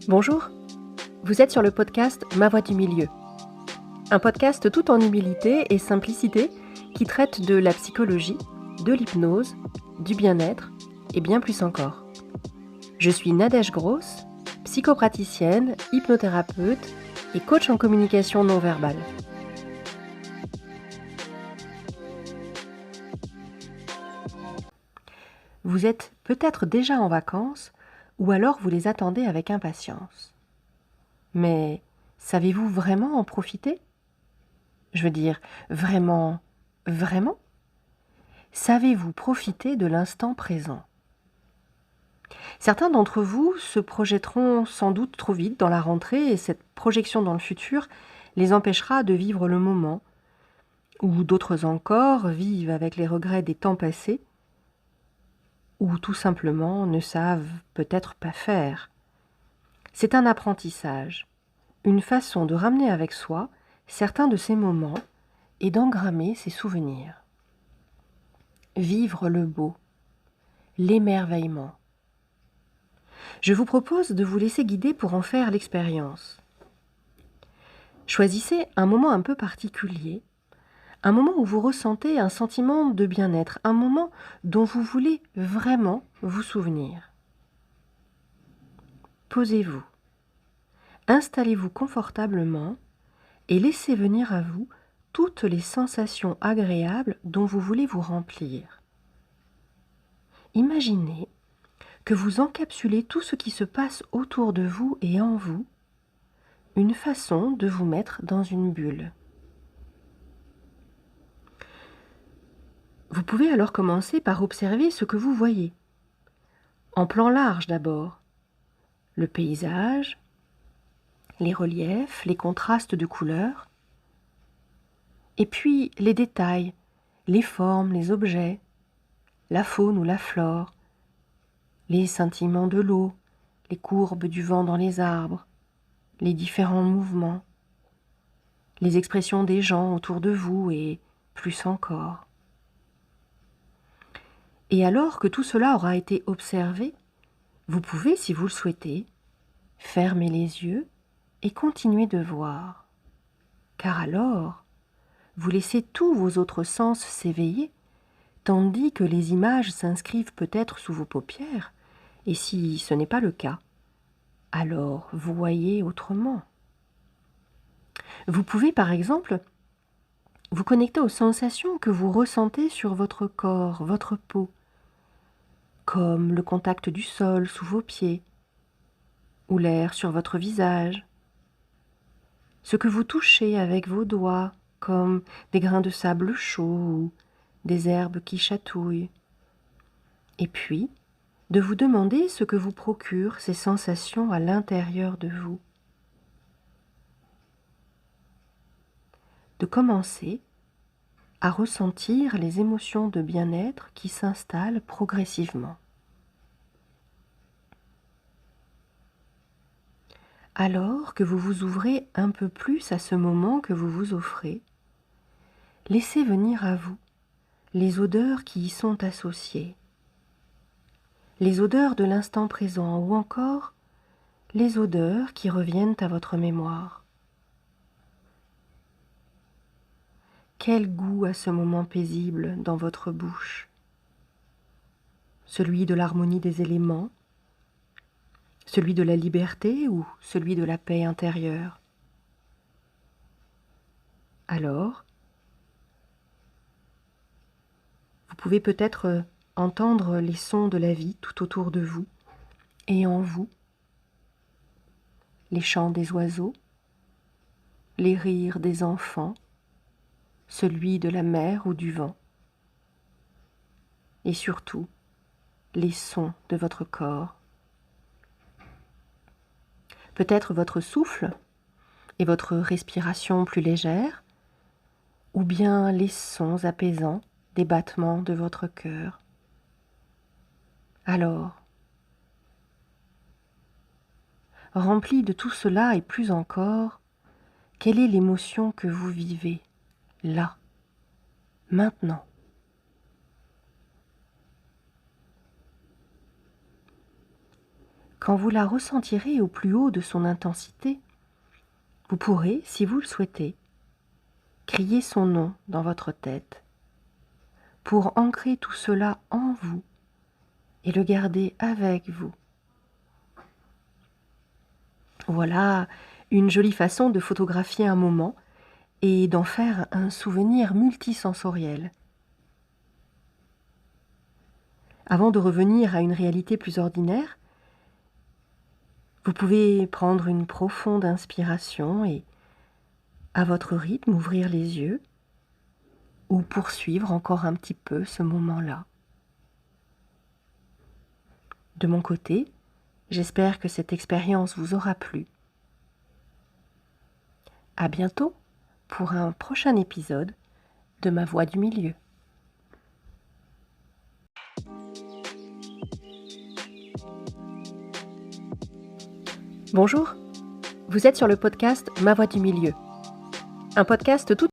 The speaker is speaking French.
Bonjour, vous êtes sur le podcast Ma Voix du Milieu. Un podcast tout en humilité et simplicité qui traite de la psychologie, de l'hypnose, du bien-être et bien plus encore. Je suis Nadège Gross, psychopraticienne, hypnothérapeute et coach en communication non verbale. Vous êtes peut-être déjà en vacances ou alors vous les attendez avec impatience. Mais savez-vous vraiment en profiter ? Je veux dire, vraiment, vraiment ? Savez-vous profiter de l'instant présent ? Certains d'entre vous se projetteront sans doute trop vite dans la rentrée et cette projection dans le futur les empêchera de vivre le moment, ou d'autres encore vivent avec les regrets des temps passés, ou tout simplement ne savent peut-être pas faire. C'est un apprentissage, une façon de ramener avec soi certains de ces moments et d'engrammer ses souvenirs. Vivre le beau, l'émerveillement. Je vous propose de vous laisser guider pour en faire l'expérience. Choisissez un moment un peu particulier, un moment où vous ressentez un sentiment de bien-être, un moment dont vous voulez vraiment vous souvenir. Posez-vous, installez-vous confortablement et laissez venir à vous toutes les sensations agréables dont vous voulez vous remplir. Imaginez que vous encapsulez tout ce qui se passe autour de vous et en vous, une façon de vous mettre dans une bulle. Vous pouvez alors commencer par observer ce que vous voyez. En plan large d'abord, le paysage, les reliefs, les contrastes de couleurs, et puis les détails, les formes, les objets, la faune ou la flore, les scintillements de l'eau, les courbes du vent dans les arbres, les différents mouvements, les expressions des gens autour de vous et plus encore. Et alors que tout cela aura été observé, vous pouvez, si vous le souhaitez, fermer les yeux et continuer de voir. Car alors, vous laissez tous vos autres sens s'éveiller, tandis que les images s'inscrivent peut-être sous vos paupières, et si ce n'est pas le cas, alors vous voyez autrement. Vous pouvez par exemple vous connecter aux sensations que vous ressentez sur votre corps, votre peau, comme le contact du sol sous vos pieds, ou l'air sur votre visage, ce que vous touchez avec vos doigts, comme des grains de sable chaud ou des herbes qui chatouillent. Et puis, de vous demander ce que vous procurent ces sensations à l'intérieur de vous. De commencer à ressentir les émotions de bien-être qui s'installent progressivement. Alors que vous vous ouvrez un peu plus à ce moment que vous vous offrez, laissez venir à vous les odeurs qui y sont associées, les odeurs de l'instant présent ou encore les odeurs qui reviennent à votre mémoire. Quel goût a ce moment paisible dans votre bouche ? Celui de l'harmonie des éléments, celui de la liberté ou celui de la paix intérieure ? Alors, vous pouvez peut-être entendre les sons de la vie tout autour de vous et en vous, les chants des oiseaux, les rires des enfants, celui de la mer ou du vent, et surtout les sons de votre corps. Peut-être votre souffle et votre respiration plus légère, ou bien les sons apaisants des battements de votre cœur. Alors, rempli de tout cela et plus encore, quelle est l'émotion que vous vivez, là, maintenant ? Quand vous la ressentirez au plus haut de son intensité, vous pourrez, si vous le souhaitez, crier son nom dans votre tête pour ancrer tout cela en vous et le garder avec vous. Voilà une jolie façon de photographier un moment et d'en faire un souvenir multisensoriel. Avant de revenir à une réalité plus ordinaire, vous pouvez prendre une profonde inspiration et, à votre rythme, ouvrir les yeux ou poursuivre encore un petit peu ce moment-là. De mon côté, j'espère que cette expérience vous aura plu. À bientôt pour un prochain épisode de Ma Voix du Milieu. Bonjour, vous êtes sur le podcast Ma Voix du Milieu, un podcast tout